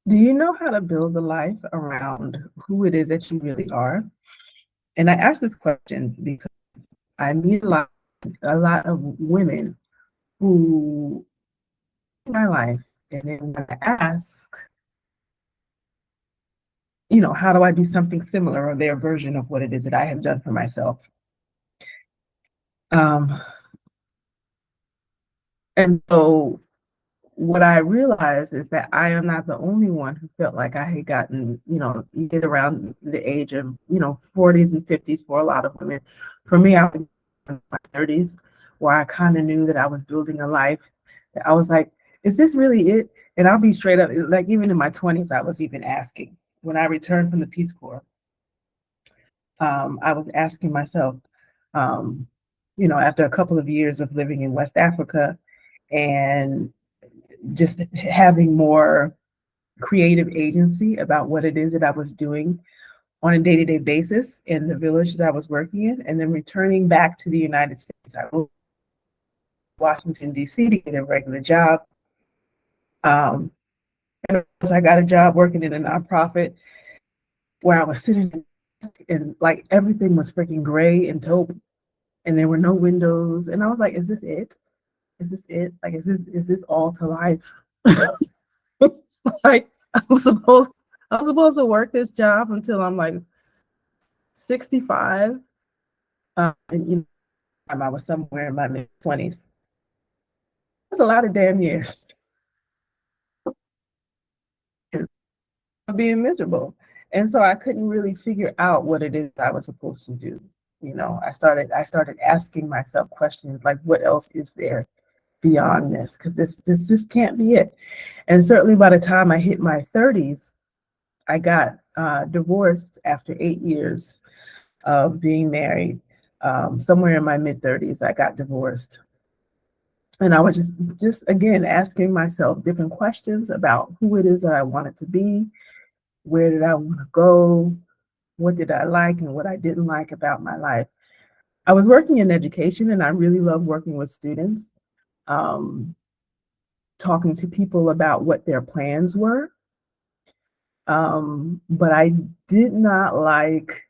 Do you know how to build a life around who it is that you really are? And I ask this question because I meet a lot of women who in my life, and then when I ask, how do I do something similar or their version of what it is that I have done for myself? Um, and so what I realized is that I am not the only one who felt like I had gotten, you get around the age of, 40s and 50s for a lot of women. For me, I was in my 30s where I kind of knew that I was building a life. That I was like, is this really it? And I'll be straight up, like even in my 20s, I was even asking. When I returned from the Peace Corps, I was asking myself, um, after a couple of years of living in West Africa and just having more creative agency about what it is that I was doing on a day-to-day basis in the village that I was working in, and then returning back to the United States. I moved to Washington, D.C. to get a regular job. Um, and I got a job working in a nonprofit where I was sitting and like everything was freaking gray and taupe and there were no windows. And I was like, is this it? Is this it? Like, is this all to life? Like I'm supposed I'm supposed to work this job until I'm like 65. And I was somewhere in my mid 20s. That's a lot of damn years of being miserable. And so I couldn't really figure out what it is I was supposed to do. I started asking myself questions like, what else is there beyond this? Because this just can't be it. And certainly by the time I hit my 30s, I got divorced after 8 years of being married. Somewhere in my mid 30s, I got divorced. And I was just again asking myself different questions about who it is that I wanted to be, where did I want to go, what did I like and what I didn't like about my life. I was working in education and I really love working with students, um, talking to people about what their plans were. But did not like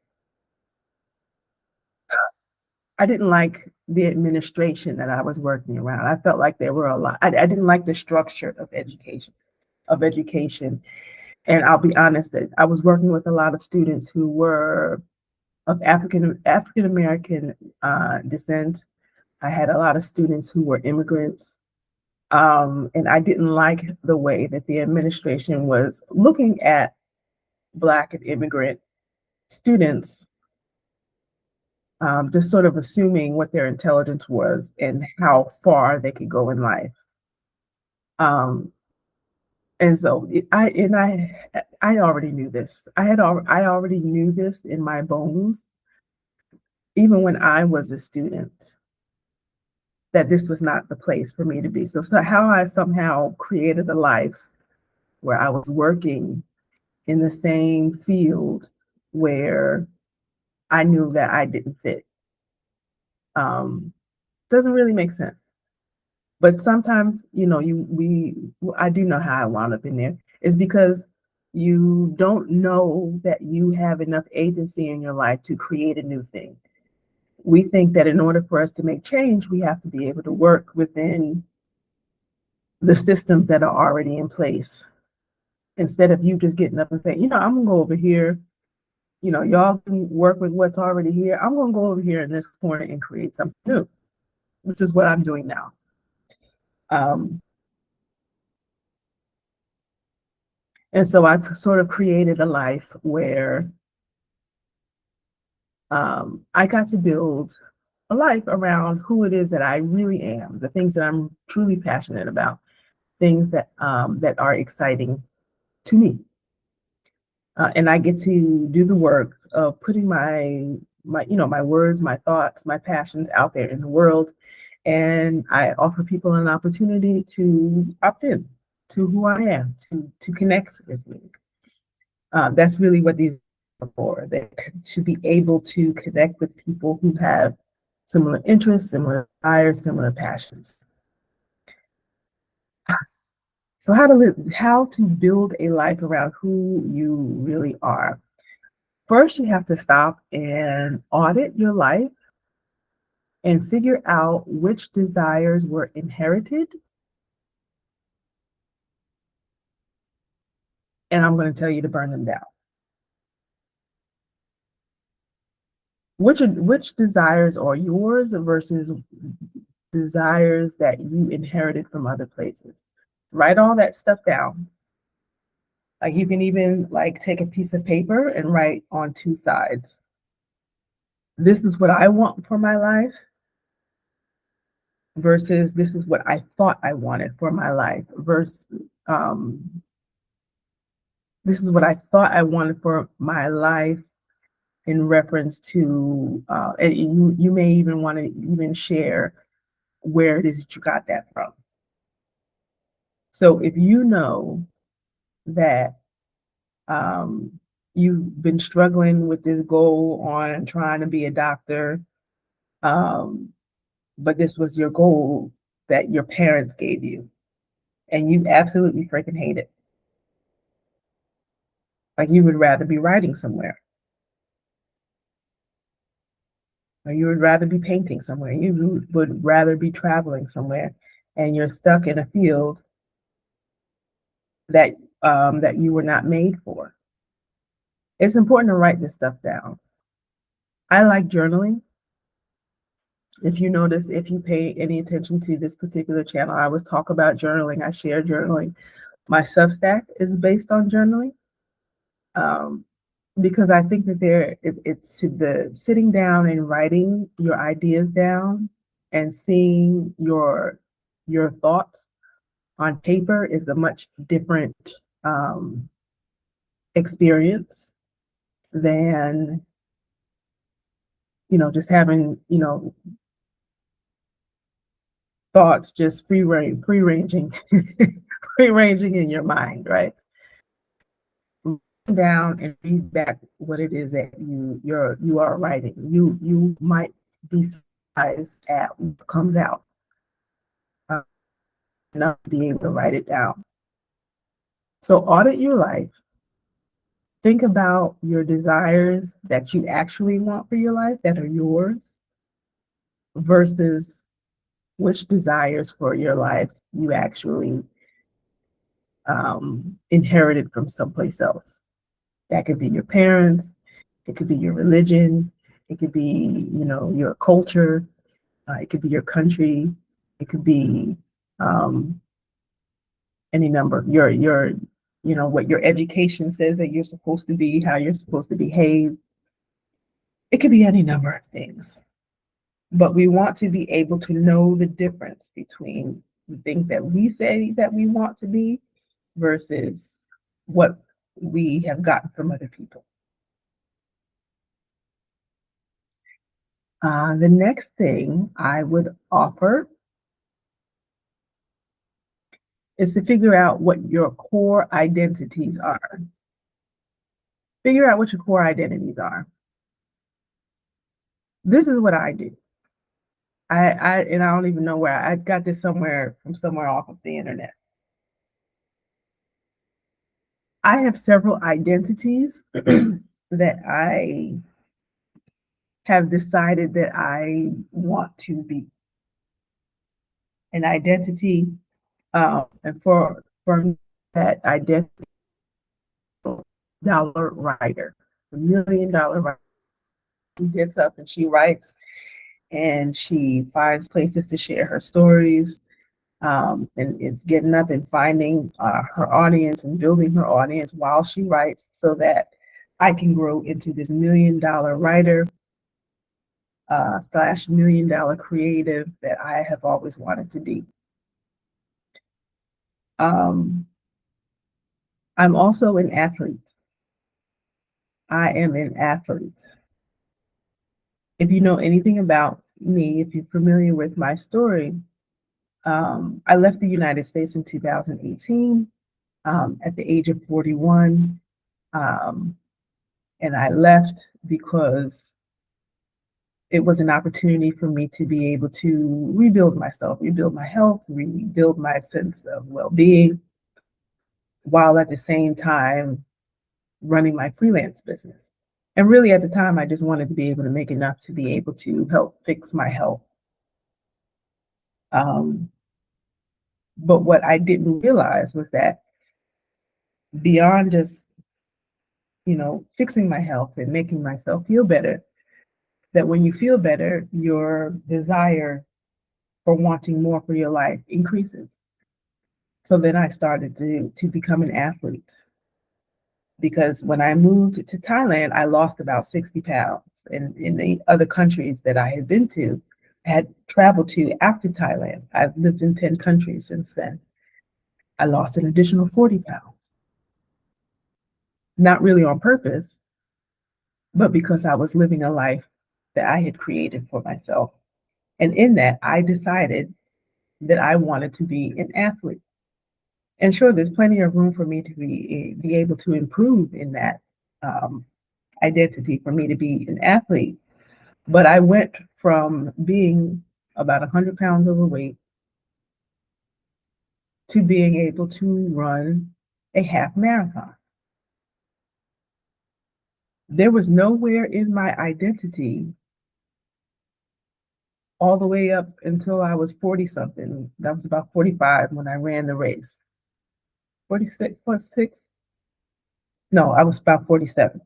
I didn't like the administration that I was working around. I felt like there were a lot. I didn't like the structure of education. And I'll be honest that I was working with a lot of students who were of African American descent. I had a lot of students who were immigrants, and I didn't like the way that the administration was looking at Black and immigrant students, just sort of assuming what their intelligence was and how far they could go in life. Um, and so I already knew this. I already knew this in my bones, even when I was a student, that this was not the place for me to be. So it's not how I somehow created a life where I was working in the same field where I knew that I didn't fit. Um, doesn't really make sense. But sometimes, I do know how I wound up in there. Is because you don't know that you have enough agency in your life to create a new thing. We think that in order for us to make change, we have to be able to work within the systems that are already in place. Instead of you just getting up and saying, I'm gonna go over here, y'all can work with what's already here. I'm gonna go over here in this corner and create something new, which is what I'm doing now. Um, and so I've sort of created a life where I got to build a life around who it is that I really am, the things that I'm truly passionate about, things that are exciting to me. And I get to do the work of putting my words, my thoughts, my passions out there in the world, and I offer people an opportunity to opt in to who I am, to connect with me. That's really what these are for. They're to be able to connect with people who have similar interests, similar desires, similar passions. So how to build a life around who you really are. First, you have to stop and audit your life and figure out which desires were inherited. And I'm going to tell you to burn them down. Which desires are yours versus desires that you inherited from other places. Write all that stuff down. Like you can even like take a piece of paper and write on two sides. This is what I want for my life versus this is what I thought I wanted for my life versus this is what I thought I wanted for my life in reference to and you may even want to even share where it is that you got that from. So if you know that you've been struggling with this goal on trying to be a doctor, um, but this was your goal that your parents gave you, and you absolutely freaking hate it. Like you would rather be writing somewhere, or you would rather be painting somewhere, you would rather be traveling somewhere, and you're stuck in a field that that you were not made for. It's important to write this stuff down. I like journaling. If you notice, if you pay any attention to this particular channel, I always talk about journaling. I share journaling. My Substack is based on journaling um, because I think that it's to the sitting down and writing your ideas down and seeing your thoughts on paper is a much different um, experience than just having thoughts just free ranging free ranging in your mind, right? Down and read back what it is that you are writing. You might be surprised at what comes out. Uh, Enough to be able to write it down. So audit your life. Think about your desires that you actually want for your life that are yours versus which desires for your life you actually inherited from someplace else. That could be your parents, it could be your religion, it could be, your culture, it could be your country, it could be um, any number. What your education says that you're supposed to be, how you're supposed to behave. It could be any number of things. But we want to be able to know the difference between the things that we say that we want to be versus what we have gotten from other people. The next thing I would offer is to figure out what your core identities are. Figure out what your core identities are. This is what I do. And I don't even know where I got this from somewhere off of the internet. I have several identities that I have decided that I want to be. An identity, and for me, that identity, dollar writer, $1 million writer who gets up and she writes and she finds places to share her stories, and is getting up and finding her audience and building her audience while she writes so that I can grow into this $1 million writer slash $1 million creative that I have always wanted to be. Um, I'm also an athlete. I am an athlete. If you know anything about me, if you're familiar with my story, I left the United States in 2018 at the age of 41. Um, and I left because it was an opportunity for me to be able to rebuild myself, rebuild my health, rebuild my sense of well being. while at the same time running my freelance business. And really, at the time, I just wanted to be able to make enough to be able to help fix my health. Um, but what I didn't realize was that beyond just, fixing my health and making myself feel better, that when you feel better, your desire for wanting more for your life increases. So then I started to become an athlete because when I moved to Thailand, I lost about 60 pounds. And in the other countries that I had been to, had traveled to after Thailand, I've lived in 10 countries since then. I lost an additional 40 pounds, not really on purpose, but because I was living a life that I had created for myself. And in that, I decided that I wanted to be an athlete. And sure, there's plenty of room for me to be able to improve in that um, identity, for me to be an athlete. But I went from being about 100 pounds overweight to being able to run a half marathon. There was nowhere in my identity all the way up until I was 40 something. That was about 45 when I ran the race. 46, 46? No, I was about 47.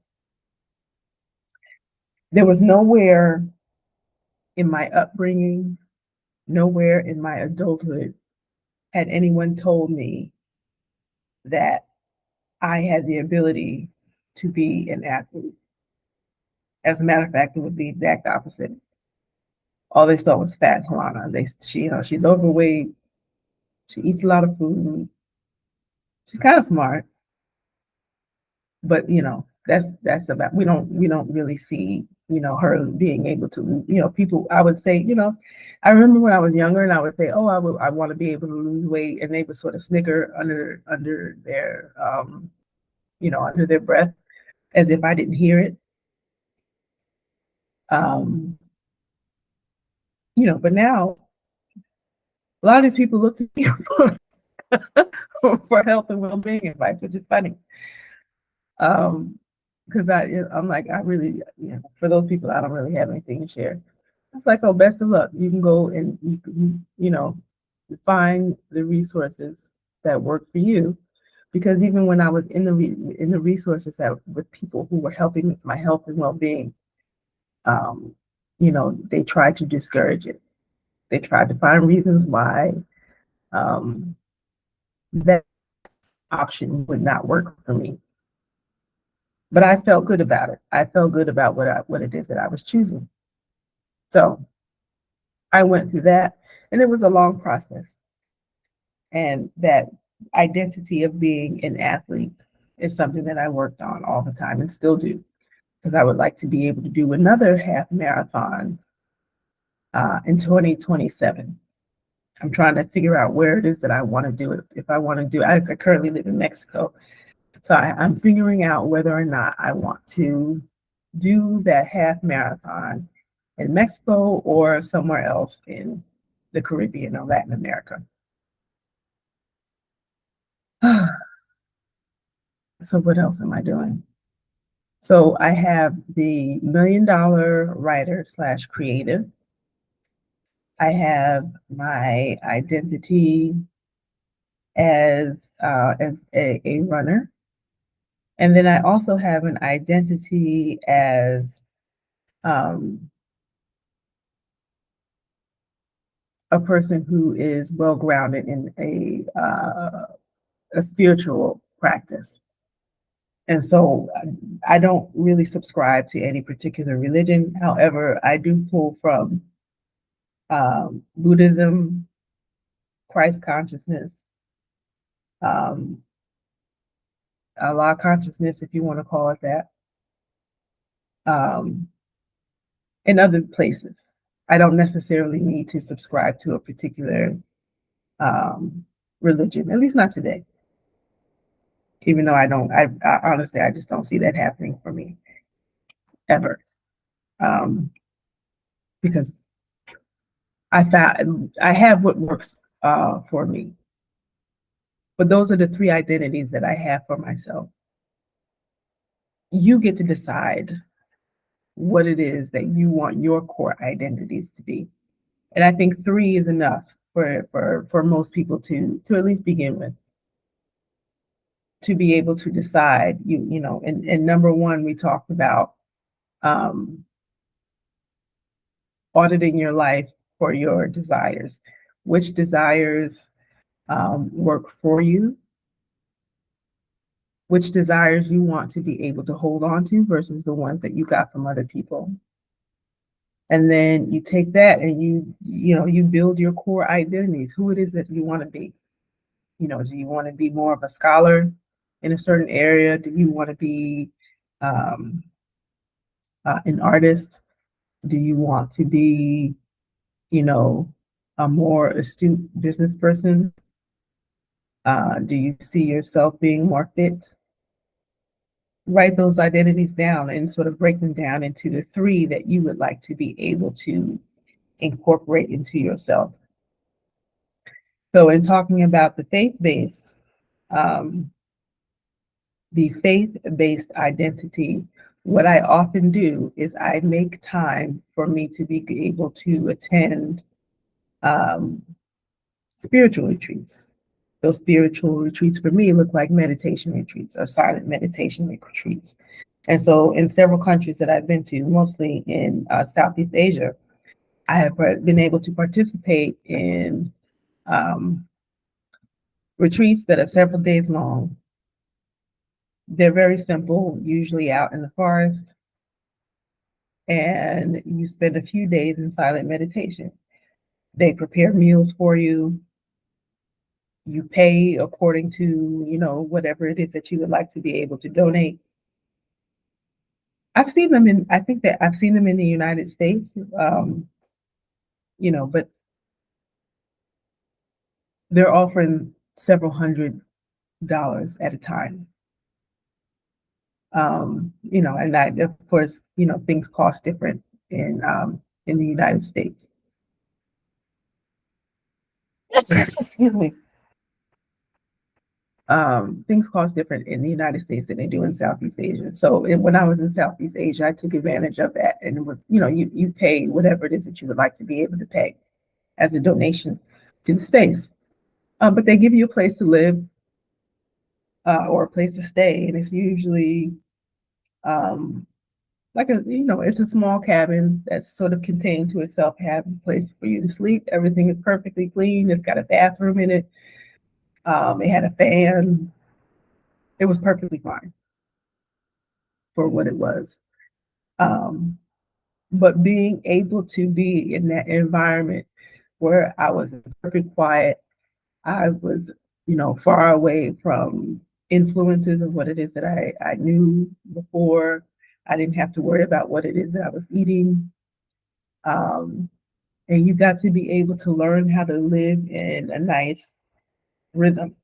There was nowhere in my upbringing, nowhere in my adulthood had anyone told me that I had the ability to be an athlete. As a matter of fact, it was the exact opposite. All they saw was fat Helena. She's overweight. She eats a lot of food. She's kind of smart, but that's about. We don't really see her being able to people. I would say I remember when I was younger and I would say, oh, I want to be able to lose weight, and they would sort of snicker under their under their breath as if I didn't hear it. Um, but now a lot of these people look to me for health and well-being advice, which is funny. Because I'm like, I really, for those people, I don't really have anything to share. It's like, oh, best of luck. You can go and you can, find the resources that work for you. Because even when I was in the resources that with people who were helping with my health and well-being, um, they tried to discourage it. They tried to find reasons why um, that option would not work for me. But I felt good about it. I felt good about what it is that I was choosing. So I went through that, and it was a long process. And that identity of being an athlete is something that I worked on all the time and still do, because I would like to be able to do another half marathon in 2027. I'm trying to figure out where it is that I want to do it. If I want to do it, I currently live in Mexico. So I'm figuring out whether or not I want to do that half marathon in Mexico or somewhere else in the Caribbean or Latin America. So what else am I doing? So I have the $1 million writer slash creative. I have my identity as a runner. And then I also have an identity as um, a person who is well grounded in a spiritual practice. And so I don't really subscribe to any particular religion. However, I do pull from Buddhism, Christ consciousness, um, Allah consciousness, if you want to call it that, um, and other places. I don't necessarily need to subscribe to a particular um, religion, at least not today. Even though I honestly, I just don't see that happening for me ever. Um, because I have what works for me. But those are the three identities that I have for myself. You get to decide what it is that you want your core identities to be. And I think three is enough for most people to at least begin with, to be able to decide. And number one, we talked about um, auditing your life for your desires. Which desires work for you? Which desires you want to be able to hold on to versus the ones that you got from other people? And then you take that and you build your core identities, who it is that you want to be. Do you want to be more of a scholar in a certain area? Do you want to be um, an artist? Do you want to be, you know, a more astute business person? Do you see yourself being more fit? Write those identities down and sort of break them down into the three that you would like to be able to incorporate into yourself. So, in talking about um, the faith-based identity, what I often do is I make time for me to be able to attend um, spiritual retreats. Those spiritual retreats for me look like meditation retreats or silent meditation retreats. And so, in several countries that I've been to, mostly in Southeast Asia, I have been able to participate in um, retreats that are several days long. They're very simple, usually out in the forest, and you spend a few days in silent meditation. They prepare meals for you. You pay according to, whatever it is that you would like to be able to donate. I think that I've seen them in the United States, but they're offering several $100s at a time. And of course, things cost different in the United States. Excuse me. Things cost different in the United States than they do in Southeast Asia. So when I was in Southeast Asia, I took advantage of that, and it was, you pay whatever it is that you would like to be able to pay as a donation to the space. But they give you a place to live or a place to stay, and it's usually um, it's a small cabin that's sort of contained to itself, have a place for you to sleep. Everything is perfectly clean. It's got a bathroom in it. It had a fan. It was perfectly fine for what it was. Um, but being able to be in that environment where I was in perfect quiet, I was, far away from influences of what it is that I knew before. I didn't have to worry about what it is that I was eating. Um, and you got to be able to learn how to live in a nice rhythm.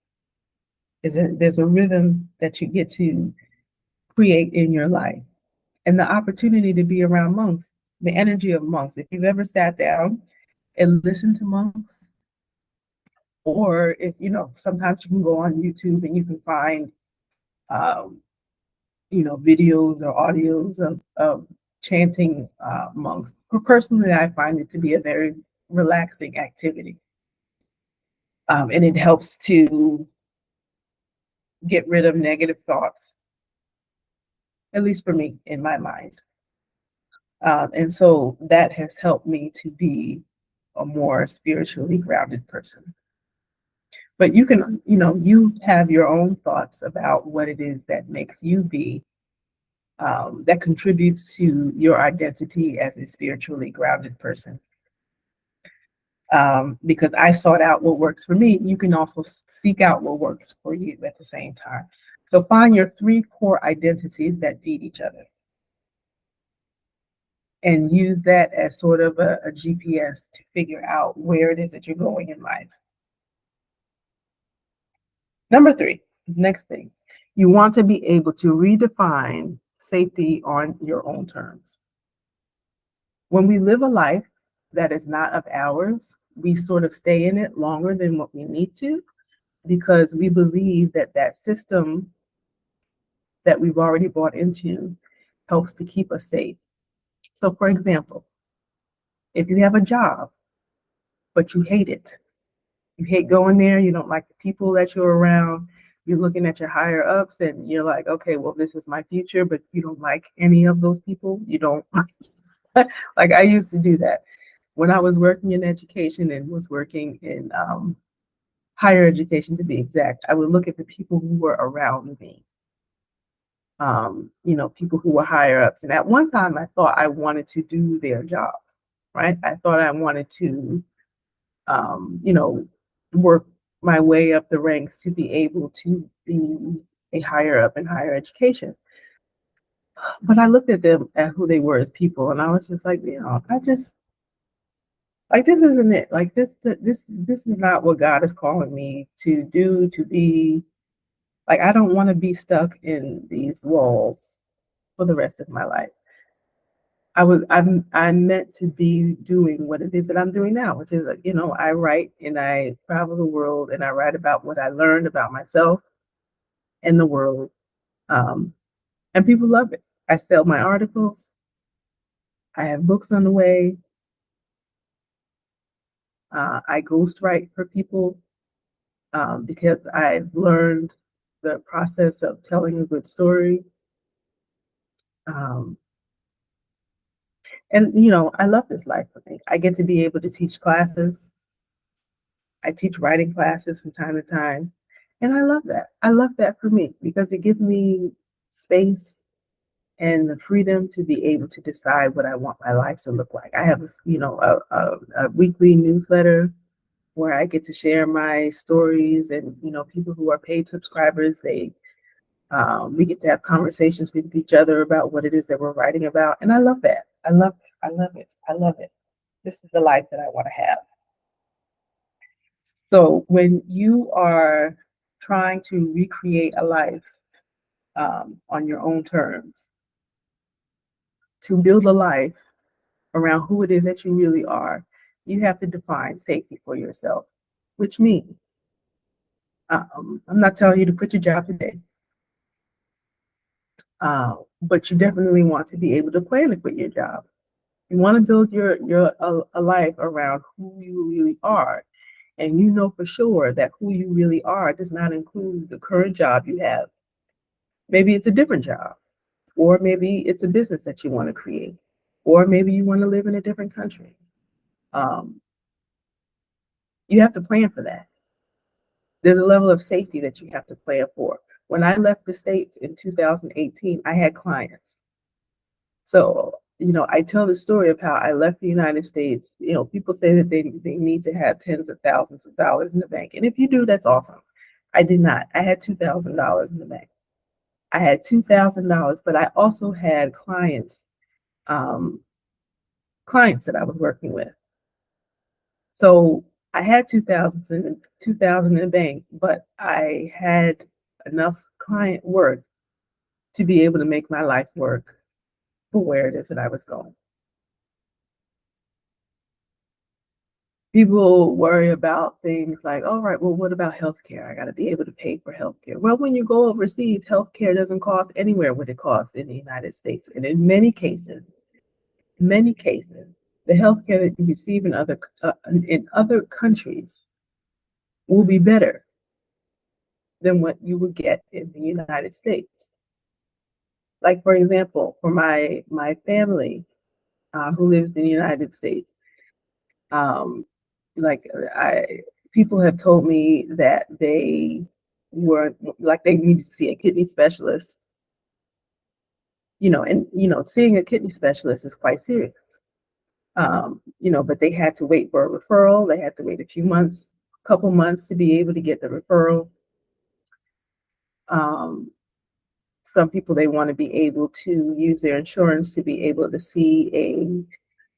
There's a rhythm that you get to create in your life, and the opportunity to be around monks, the energy of monks. If you've ever sat down and listened to monks, or if sometimes you can go on YouTube and you can find um, videos or audios of chanting monks. Personally, I find it to be a very relaxing activity. And it helps to get rid of negative thoughts, at least for me, in my mind. And so that has helped me to be a more spiritually grounded person. But you have your own thoughts about what it is that makes you be, that contributes to your identity as a spiritually grounded person. Because I sought out what works for me, you can also seek out what works for you at the same time. So find your three core identities that feed each other and use that as sort of a GPS to figure out where it is that you're going in life. Number three, next thing, you want to be able to redefine safety on your own terms. When we live a life that is not of ours, we sort of stay in it longer than what we need to. because we believe that that system that we've already bought into helps to keep us safe. So, for example, if you have a job, but you hate it, you hate going there, you don't like the people that you're around, you're looking at your higher ups and you're like, okay, well, this is my future, but you don't like any of those people. You don't like I used to do that when I was working in education and was working in higher education to be exact. I would look at the people who were around me, people who were higher ups. And at one time, I thought I wanted to do their jobs, right? I thought I wanted to, you know, work my way up the ranks to be able to be a higher up in higher education. But I looked at them at who they were as people, and I was just like, I just like this isn't it. Like this is not what God is calling me to do, to be. Like I don't want to be stuck in these walls for the rest of my life. I'm meant to be doing what it is that I'm doing now, which is I write and I travel the world and I write about what I learned about myself and the world, um, and people love it. I sell my articles. I have books on the way. I ghostwrite for people because I've learned the process of telling a good story. Um, and I love this life for me. I get to be able to teach classes. I teach writing classes from time to time. And I love that. I love that for me because it gives me space and the freedom to be able to decide what I want my life to look like. I have, a weekly newsletter where I get to share my stories, and people who are paid subscribers, we get to have conversations with each other about what it is that we're writing about, and I love that. I love it. I love it. I love it. This is the life that I want to have. So when you are trying to recreate a life on your own terms, to build a life around who it is that you really are, you have to define safety for yourself, which means I'm not telling you to quit your job today, but you definitely want to be able to plan to quit your job. You want to build a life around who you really are, and you know for sure that who you really are does not include the current job you have. Maybe it's a different job, or maybe it's a business that you want to create, or maybe you want to live in a different country. Um, you have to plan for that. There's a level of safety that you have to plan for. When I left the States in 2018, I had clients. So, I tell the story of how I left the United States. People say that they need to have tens of thousands of dollars in the bank. And if you do, that's awesome. I did not. I had $2,000 in the bank. I had $2,000, but I also had um, clients that I was working with. So I had 2,000 in the bank, but I had enough client work to be able to make my life work for where it is that I was going. People worry about things like, all right, well, what about healthcare? I got to be able to pay for healthcare. Well, when you go overseas, healthcare doesn't cost anywhere what it costs in the United States. And in many cases, the healthcare that you receive in other countries will be better than what you would get in the United States. Like for example, for my family who lives in the United States, um, like I people have told me that they were like they needed to see a kidney specialist, and seeing a kidney specialist is quite serious. But they had to wait for a referral. They had to wait a few months, couple months to be able to get the referral. Um, some people they want to be able to use their insurance to be able to see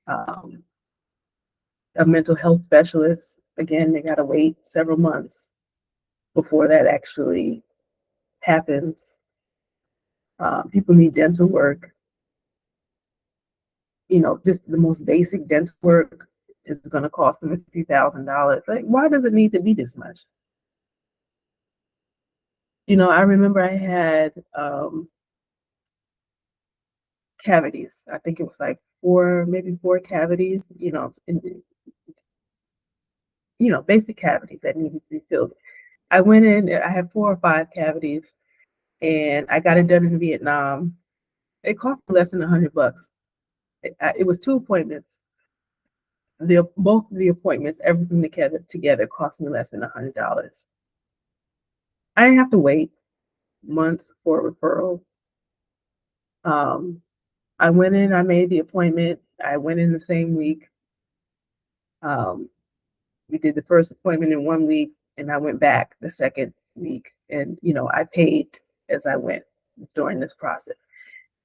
a mental health specialist. Again, they got to wait several months before that actually happens. People need dental work. Just the most basic dental work is going to cost them a few $1,000s. Like, why does it need to be this much? I remember I had cavities. I think it was like four, maybe four cavities, basic cavities that needed to be filled. I went in, I had four or five cavities, and I got it done in Vietnam. It cost me less than $100. It was two appointments. Both of the appointments, everything together cost me less than $100. I didn't have to wait months for a referral. Um, I went in, I made the appointment. I went in the same week. Um, we did the first appointment in 1 week, and I went back the second week. And, I paid as I went during this process.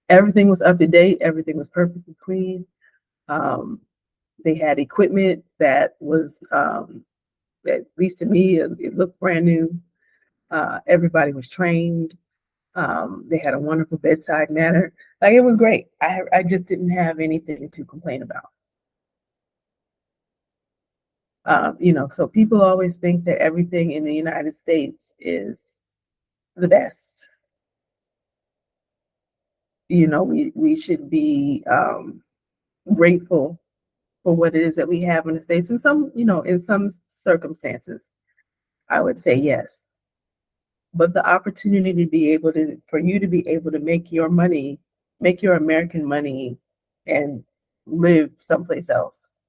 Everything was up to date, everything was perfectly clean. Um, they had equipment that was, at least to me, it looked brand new. Everybody was trained. They had a wonderful bedside manner. Like, it was great. I just didn't have anything to complain about. So people always think that everything in the United States is the best. We should be grateful for what it is that we have in the States. And in some circumstances, I would say yes. But the opportunity for you to be able to make your money, make your American money, and live someplace else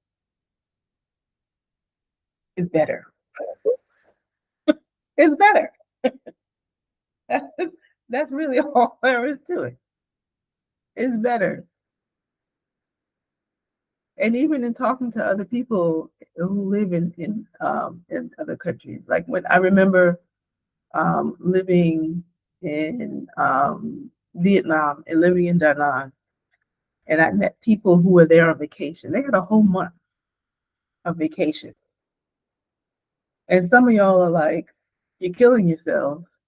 is better. It's better. That's really all there is to it. It's better. And even in talking to other people who live in other countries, like when I remember living in Vietnam and living in Da Nang, and I met people who were there on vacation. They had a whole month of vacation, and some of y'all are like, you're killing yourselves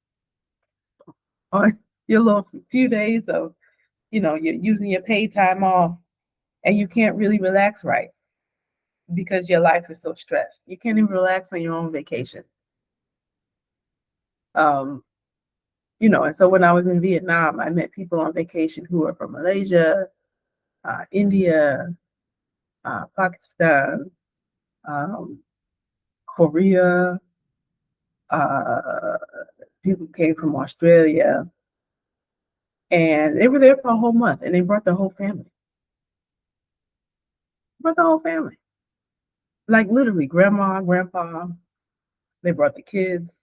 on your little few days of, you're using your paid time off, and you can't really relax right because your life is so stressed. You can't even relax on your own vacation. Um, and so when I was in Vietnam, I met people on vacation who were from Malaysia, India, Pakistan, um, Korea. Uh, People came from Australia, and they were there for a whole month, and they brought the whole family. Brought the whole family, like literally, grandma, grandpa. They brought the kids.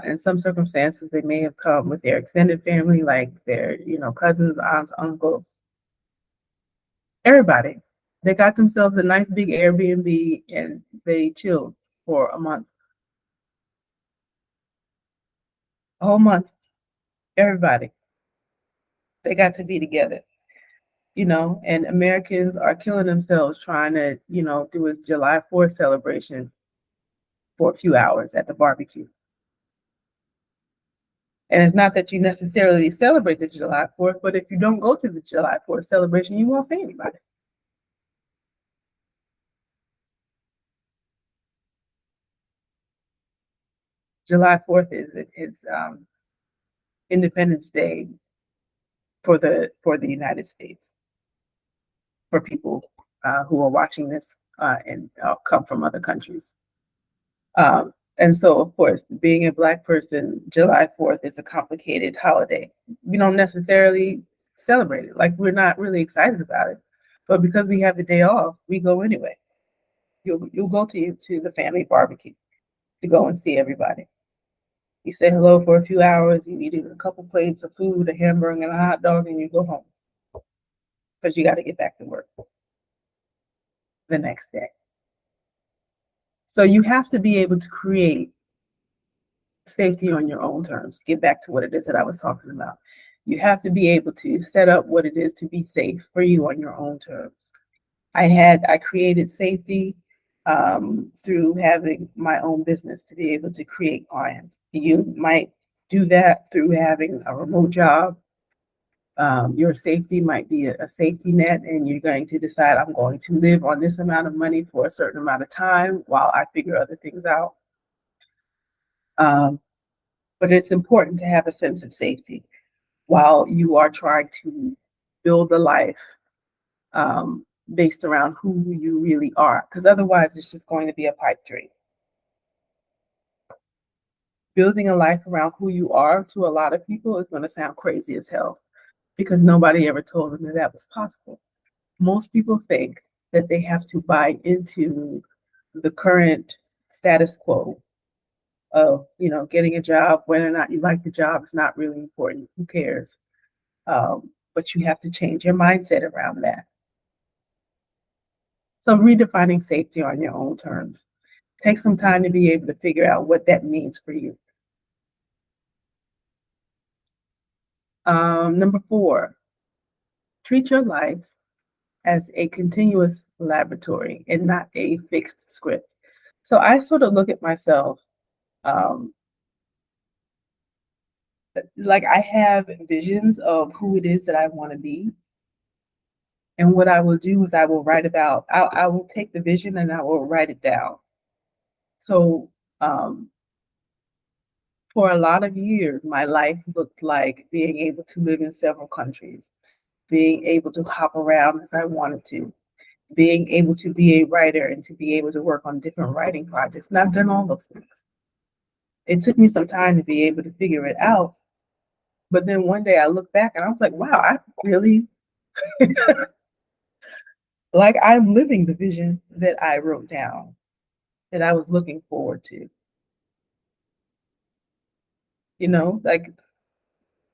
In some circumstances, they may have come with their extended family, like their, cousins, aunts, uncles, everybody. They got themselves a nice big Airbnb and they chilled for a month, a whole month. Everybody, they got to be together, and Americans are killing themselves trying to, do a July 4th celebration for a few hours at the barbecue. And it's not that you necessarily celebrate the July 4th, but if you don't go to the July 4th celebration, you won't see anybody. July 4th is Independence Day for the United States, for people who are watching this and come from other countries. And so, of course, being a Black person, July 4th is a complicated holiday. We don't necessarily celebrate it. Like, we're not really excited about it. But because we have the day off, we go anyway. You'll go to the family barbecue to go and see everybody. You say hello for a few hours, you eat a couple plates of food, a hamburger and a hot dog, and you go home because you got to get back to work the next day. So you have to be able to create safety on your own terms. Get back to what it is that I was talking about. You have to be able to set up what it is to be safe for you on your own terms. I created safety through having my own business to be able to create clients. You might do that through having a remote job. Your safety might be a safety net, and you're going to decide, I'm going to live on this amount of money for a certain amount of time while I figure other things out. Um, But it's important to have a sense of safety while you are trying to build a life based around who you really are, because otherwise it's just going to be a pipe dream. Building a life around who you are to a lot of people is going to sound crazy as hell because nobody ever told them that that was possible. Most people think that they have to buy into the current status quo of, getting a job. Whether or not you like the job is not really important. Who cares? But you have to change your mindset around that. So redefining safety on your own terms. Take some time to be able to figure out what that means for you. Number 4, treat your life as a continuous laboratory and not a fixed script. So I sort of look at myself, um, like I have visions of who it is that I want to be. And what I will do is I will take the vision and I will write it down. So um, for a lot of years, my life looked like being able to live in several countries, being able to hop around as I wanted to, being able to be a writer and to be able to work on different writing projects. And I've done all those things. It took me some time to be able to figure it out. But then one day I look back and I was like, wow, I really, like, I'm living the vision that I wrote down, that I was looking forward to. Like,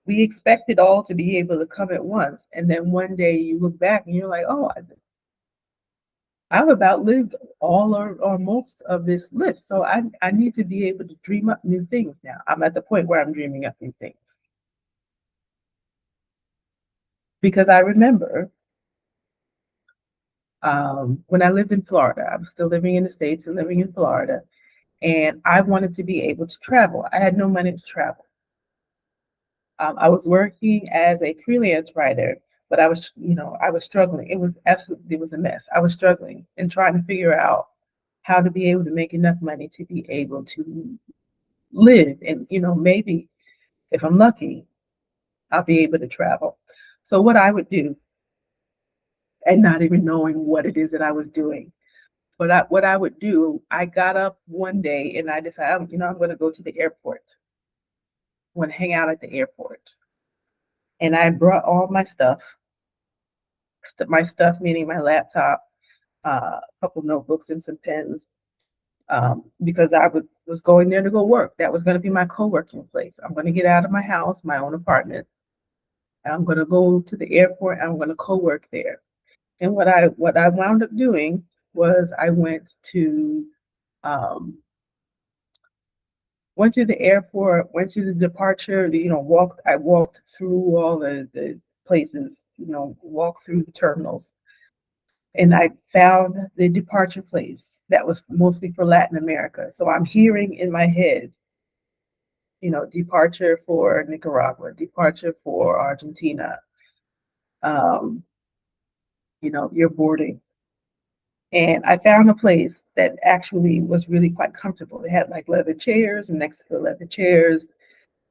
we expect it all to be able to come at once. And then one day you look back and you're like, oh, I've about lived all or most of this list. So I need to be able to dream up new things now. I'm at the point where I'm dreaming up new things. Because I remember when I lived in Florida, I was still living in the States and living in Florida, and I wanted to be able to travel. I had no money to travel. I was working as a freelance writer, but I was struggling. It was a mess. I was struggling and trying to figure out how to be able to make enough money to be able to live. And, maybe if I'm lucky, I'll be able to travel. So what I would do, and not even knowing what it is that I was doing, but what I would do, I got up one day and I decided, I'm going to go to the airport. I want to hang out at the airport. And I brought all my stuff, my stuff meaning my laptop, a couple notebooks and some pens, because was going there to go work. That was going to be my co-working place. I'm going to get out of my house, my own apartment, and I'm going to go to the airport. And I'm going to co-work there. And what I wound up doing was I um, went to the airport, went to the departure. I walked through all the places, walked through the terminals, and I found the departure place that was mostly for Latin America. So I'm hearing in my head, departure for Nicaragua, departure for Argentina, um, you're boarding. And I found a place that actually was really quite comfortable. They had like leather chairs, and next to the leather chairs,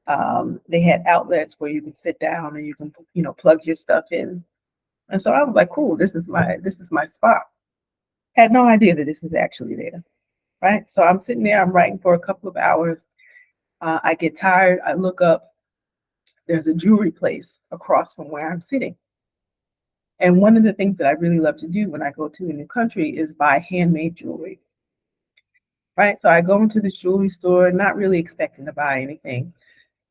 they had outlets where you could sit down and you can, plug your stuff in. And so I was like, cool, this is my spot. Had no idea that this is actually there. Right. So I'm sitting there, I'm writing for a couple of hours. I get tired. I look up, there's a jewelry place across from where I'm sitting. And one of the things that I really love to do when I go to a new country is buy handmade jewelry. Right. So I go into the jewelry store, not really expecting to buy anything.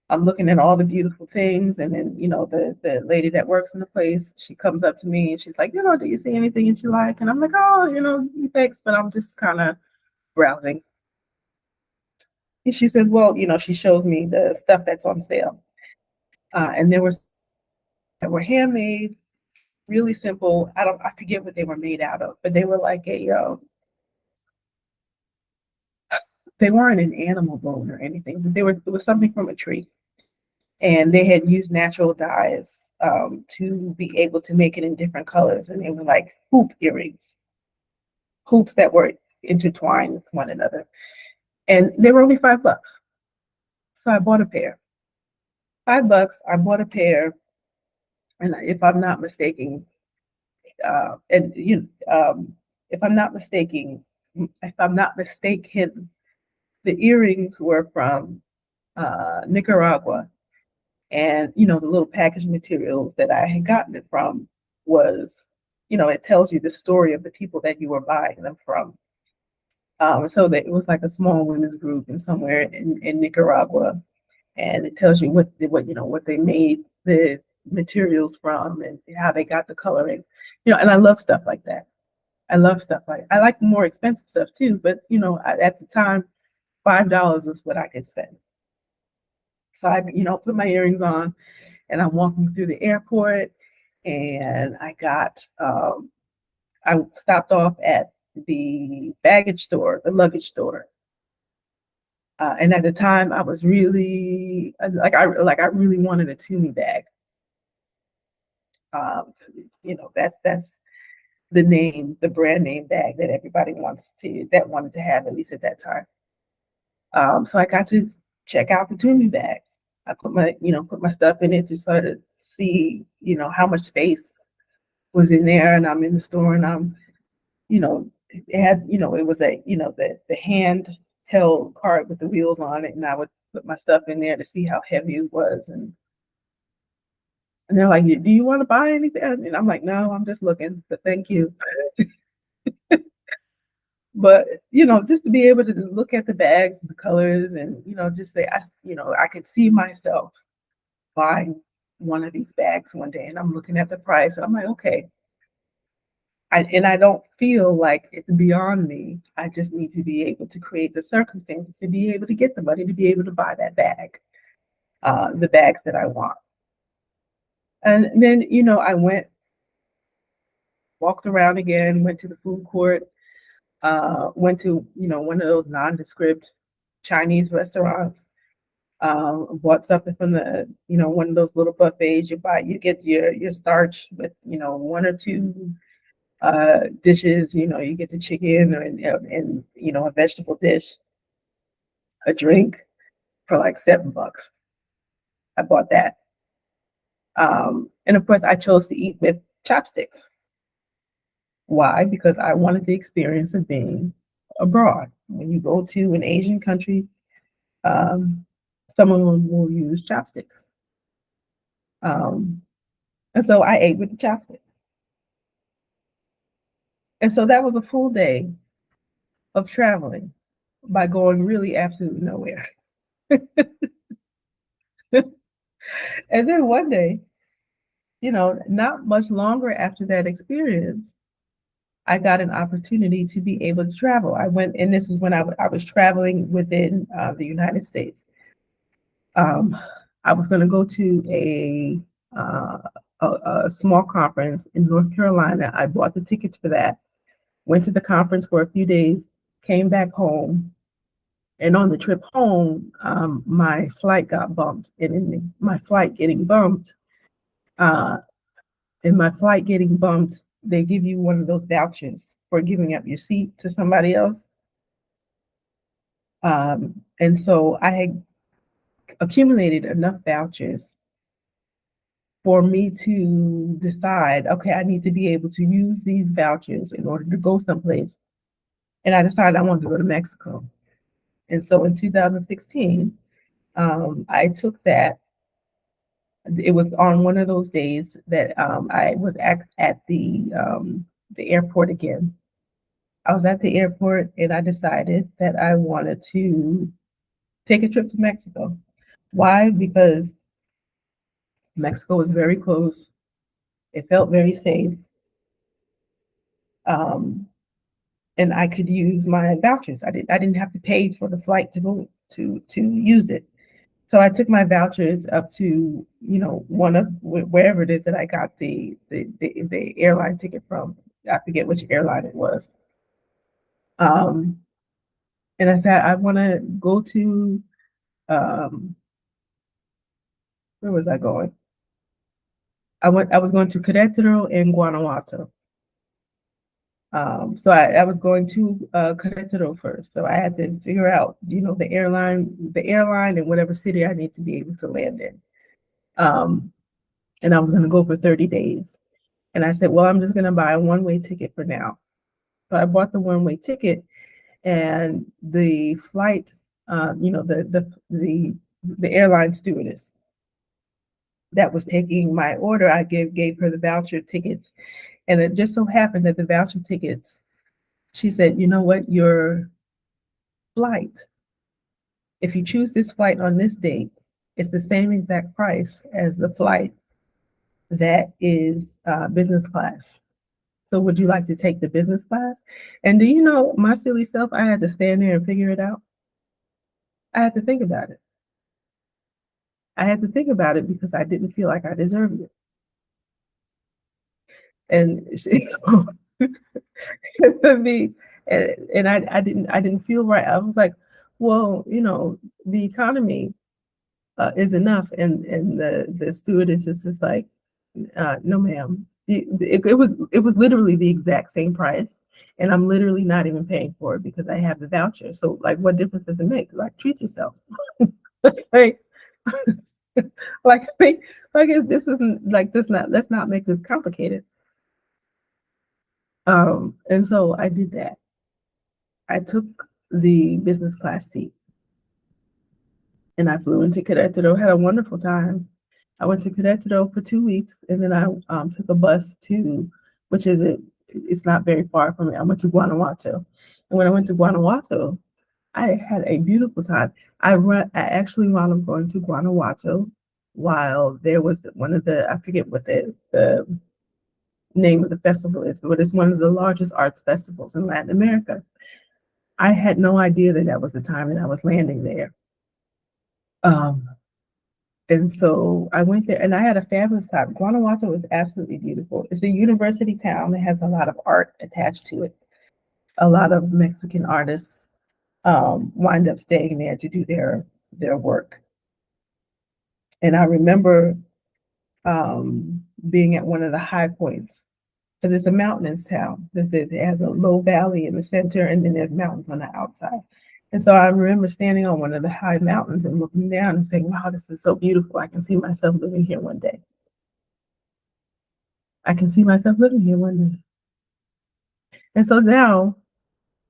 I'm looking at all the beautiful things. And then, the lady that works in the place, she comes up to me and she's like, do you see anything that you like? And I'm like, oh, thanks, but I'm just kind of browsing. And she says, well, she shows me the stuff that's on sale. And there was that were handmade, really simple. I forget what they were made out of, but they were like they weren't an animal bone or anything. But it was something from a tree. And they had used natural dyes to be able to make it in different colors. And they were like hoop earrings, hoops that were intertwined with one another. And they were only $5. So I bought a pair. $5. I bought a pair, and if I'm not mistaken, and you, if I'm not mistaken, if I'm not mistaken, the earrings were from Nicaragua, and the little package materials that I had gotten it from was, it tells you the story of the people that you were buying them from. So that it was like a small women's group in somewhere in Nicaragua, and it tells you what they made the materials from and how they got the coloring. And I love stuff like that. I like more expensive stuff too, but at the time, $5 was what I could spend. So I, put my earrings on, and I'm walking through the airport, and I stopped off at the baggage store, the luggage store. And at the time, I was really I really wanted a Tumi bag. Um, that's the brand name bag that everybody wanted to have, at least at that time. So I got to check out the Tumi bags. I put my stuff in it to sort of see, how much space was in there, and I'm in the store, and it had, it was the hand held cart with the wheels on it, and I would put my stuff in there to see how heavy it was, and they're like, "Do you want to buy anything?" And I'm like, "No, I'm just looking, but thank you." But just to be able to look at the bags and the colors, and just say, I could see myself buying one of these bags one day, and I'm looking at the price, and I'm like, okay. I don't feel like it's beyond me. I just need to be able to create the circumstances to be able to get the money to be able to buy that bag, the bags that I want. And then, I walked around again, went to the food court, went to, one of those nondescript Chinese restaurants, bought something from one of those little buffets you get your starch with, one or two dishes, you get the chicken and a vegetable dish, a drink for like $7. I bought that. And of course I chose to eat with chopsticks. Why? Because I wanted the experience of being abroad. When you go to an Asian country, um, some of them will use chopsticks. Um, and so I ate with the chopsticks. And so that was a full day of traveling by going really absolutely nowhere. And then one day, not much longer after that experience, I got an opportunity to be able to travel. I went, and this was when I was traveling within the United States. Um, I was going to go to uh, a small conference in North Carolina. I bought the tickets for that, went to the conference for a few days, came back home. And on the trip home, my flight got bumped. And in my flight getting bumped, uh, they give you one of those vouchers for giving up your seat to somebody else. And so I had accumulated enough vouchers for me to decide, okay, I need to be able to use these vouchers in order to go someplace. And I decided I wanted to go to Mexico. And so in 2016, I took that. It was on one of those days that I was at the airport again. I was at the airport, and I decided that I wanted to take a trip to Mexico. Why? Because Mexico was very close. It felt very safe. Um, and I could use my vouchers. I didn't have to pay for the flight to go to use it. So I took my vouchers up to, one of wherever it is that I got the airline ticket from. I forget which airline it was. Um, and I said I want to go to, um, where was I going? I was going to Querétaro and Guanajuato. So I was going to Querétaro first. So I had to figure out, the airline and whatever city I need to be able to land in. Um, and I was going to go for 30 days. And I said, well, I'm just going to buy a one-way ticket for now. So I bought the one-way ticket, and the flight, the airline stewardess that was taking my order, I gave her the voucher tickets, and it just so happened that the voucher tickets, she said, you know what, your flight, if you choose this flight on this date, it's the same exact price as the flight that is business class. So would you like to take the business class? And do you know, my silly self, I had to stand there and figure it out. I had to think about it. I had to think about it because I didn't feel like I deserved it. And she, to me, and I didn't feel right. I was like, well, the economy is enough, and the stewardess is just like, no, ma'am. It was literally the exact same price, and I'm literally not even paying for it because I have the voucher. So, like, what difference does it make? Like, treat yourself. like, this isn't like this. Not Let's not make this complicated. And so I did that. I took the business class seat, and I flew into Querétaro. Had a wonderful time. I went to Querétaro for 2 weeks, and then I took a bus to, which is it. It's not very far from me. I went to Guanajuato, and when I went to Guanajuato, I had a beautiful time. I actually wound up going to Guanajuato while there was one of the, I forget what the name of the festival is, but it's one of the largest arts festivals in Latin America. I had no idea that that was the time that I was landing there. Um, and so I went there and I had a fabulous time. Guanajuato is absolutely beautiful. It's a university town that has a lot of art attached to it. A lot of Mexican artists wind up staying there to do their work. And I remember being at one of the high points because it's a mountainous town. It has a low valley in the center, and then there's mountains on the outside. And so I remember standing on one of the high mountains and looking down and saying, wow, this is so beautiful. I can see myself living here one day. I can see myself living here one day. And so now,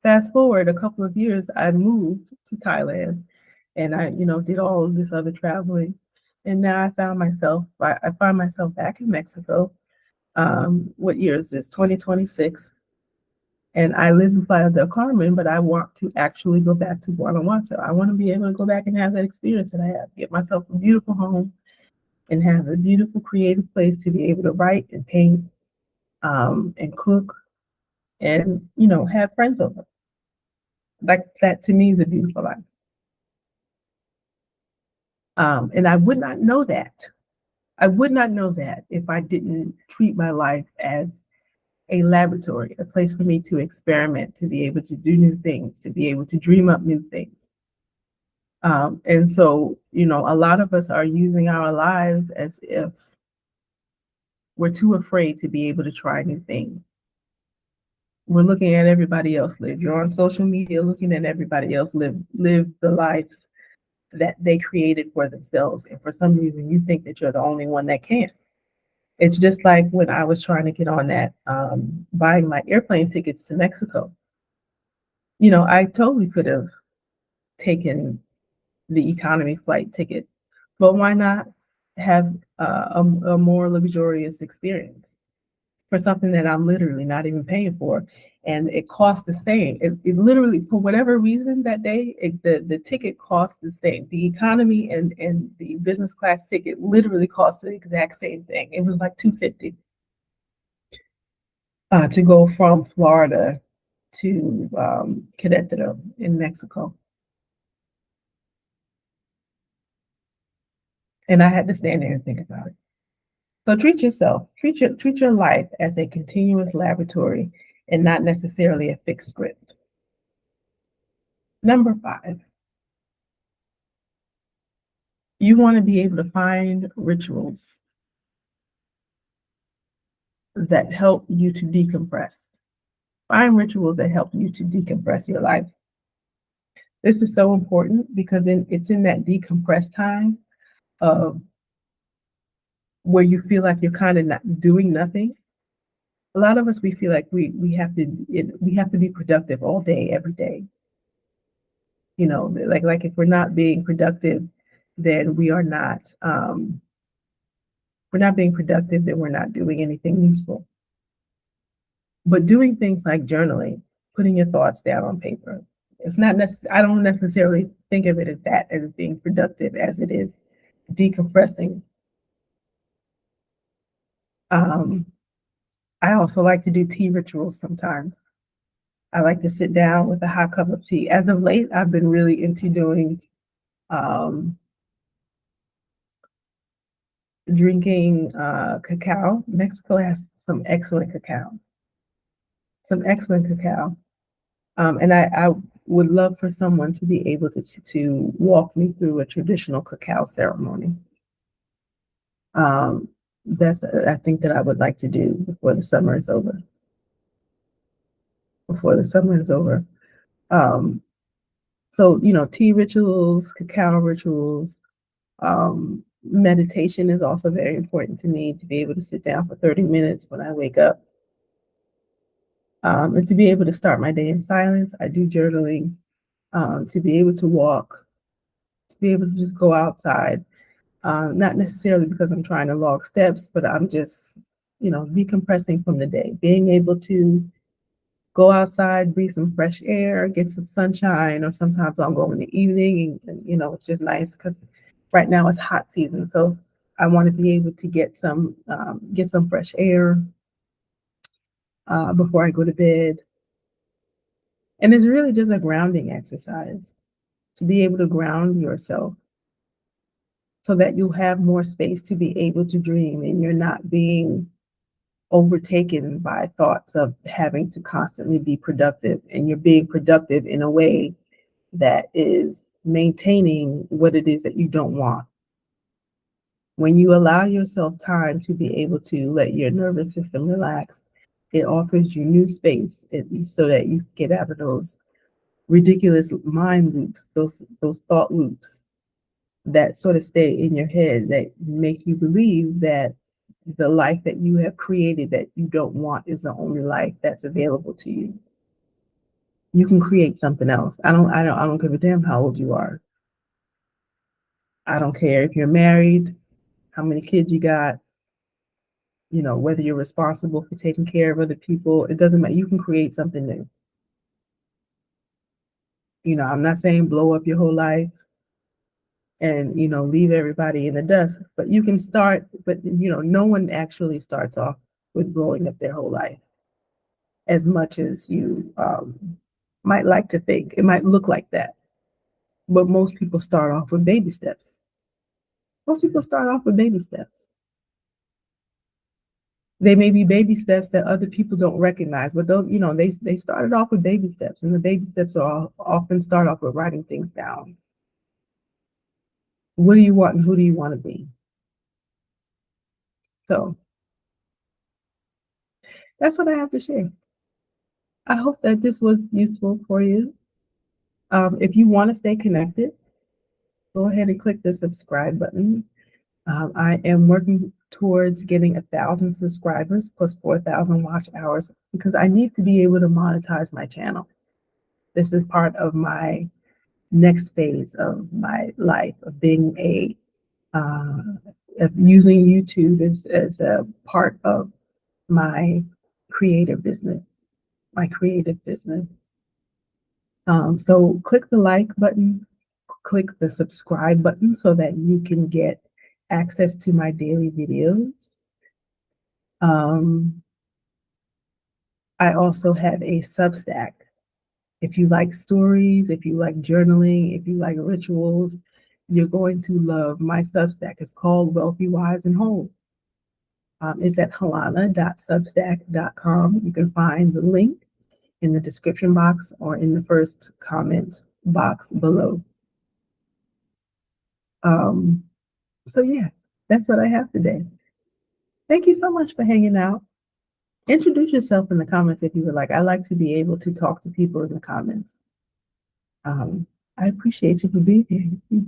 fast forward a couple of years, I moved to Thailand, and I, did all of this other traveling. And now I find myself back in Mexico. What year is this? 2026. And I live in Playa del Carmen, but I want to actually go back to Guanajuato. I want to be able to go back and have that experience that I have, get myself a beautiful home and have a beautiful creative place to be able to write and paint, and cook and, have friends over. Like that to me is a beautiful life. And I would not know that. I would not know that if I didn't treat my life as a laboratory, a place for me to experiment, to be able to do new things, to be able to dream up new things. And so, a lot of us are using our lives as if we're too afraid to be able to try new things. We're looking at everybody else live. You're on social media looking at everybody else live the lives that they created for themselves. And for some reason, you think that you're the only one that can. It's just like when I was trying to get on that, buying my airplane tickets to Mexico. I totally could have taken the economy flight ticket, but why not have a more luxurious experience for something that I'm literally not even paying for? And it costs the same. It literally, for whatever reason that day, the ticket cost the same. The economy and the business class ticket literally cost the exact same thing. It was like $250 to go from Florida to Querétaro in Mexico. And I had to stand there and think about it. So treat yourself, treat your life as a continuous laboratory and not necessarily a fixed script. Number 5, you want to be able to find rituals that help you to decompress. Find rituals that help you to decompress your life. This is so important because then it's in that decompress time of where you feel like you're kind of not doing nothing. A lot of us we feel like we have to be productive all day, every day. You know, like if we're not being productive, then we're not being productive, then we're not doing anything useful. But doing things like journaling, putting your thoughts down on paper, it's not I don't necessarily think of it as that as being productive as it is decompressing. Um, I also like to do tea rituals sometimes. I like to sit down with a hot cup of tea. As of late, I've been really into doing um, drinking cacao. Mexico has some excellent cacao. And I would love for someone to be able to walk me through a traditional cacao ceremony. Um, that's I think that I would like to do before the summer is over. Before the summer is over. Um, so tea rituals, cacao rituals, meditation is also very important to me to be able to sit down for 30 minutes when I wake up. And to be able to start my day in silence. I do journaling, to be able to walk, to be able to just go outside, not necessarily because I'm trying to log steps, but I'm just, decompressing from the day, being able to go outside, breathe some fresh air, get some sunshine, or sometimes I'll go in the evening and it's just nice because right now it's hot season. So I want to be able to get some fresh air before I go to bed. And it's really just a grounding exercise to be able to ground yourself so that you have more space to be able to dream and you're not being overtaken by thoughts of having to constantly be productive, and you're being productive in a way that is maintaining what it is that you don't want. When you allow yourself time to be able to let your nervous system relax, it offers you new space so that you get out of those ridiculous mind loops, those thought loops that sort of stay in your head that make you believe that the life that you have created that you don't want is the only life that's available to you. You can create something else. I don't give a damn how old you are. I don't care if you're married, how many kids you got, whether you're responsible for taking care of other people. It doesn't matter. You can create something new. I'm not saying blow up your whole life and leave everybody in the dust, but you can start. But no one actually starts off with blowing up their whole life, as much as you might like to think. It might look like that, but most people start off with baby steps. Most people start off with baby steps. They may be baby steps that other people don't recognize, but those, they started off with baby steps, and the baby steps often start off with writing things down. What do you want, and who do you want to be? So that's what I have to share. I hope that this was useful for you. If you want to stay connected, go ahead and click the subscribe button. I am working towards getting 1,000 subscribers plus 4,000 watch hours because I need to be able to monetize my channel. This is part of my next phase of my life of being uh, of using YouTube as a part of my creative business, my creative business. So click the like button, click the subscribe button so that you can get access to my daily videos. Um, I also have a Substack. If you like stories, if you like journaling, if you like rituals, you're going to love my Substack. It's called Wealthy, Wise, and Whole. It's at halana.substack.com. You can find the link in the description box or in the first comment box below. Um, so yeah, that's what I have today. Thank you so much for hanging out. Introduce yourself in the comments if you would like. I like to be able to talk to people in the comments. Um, I appreciate you for being here.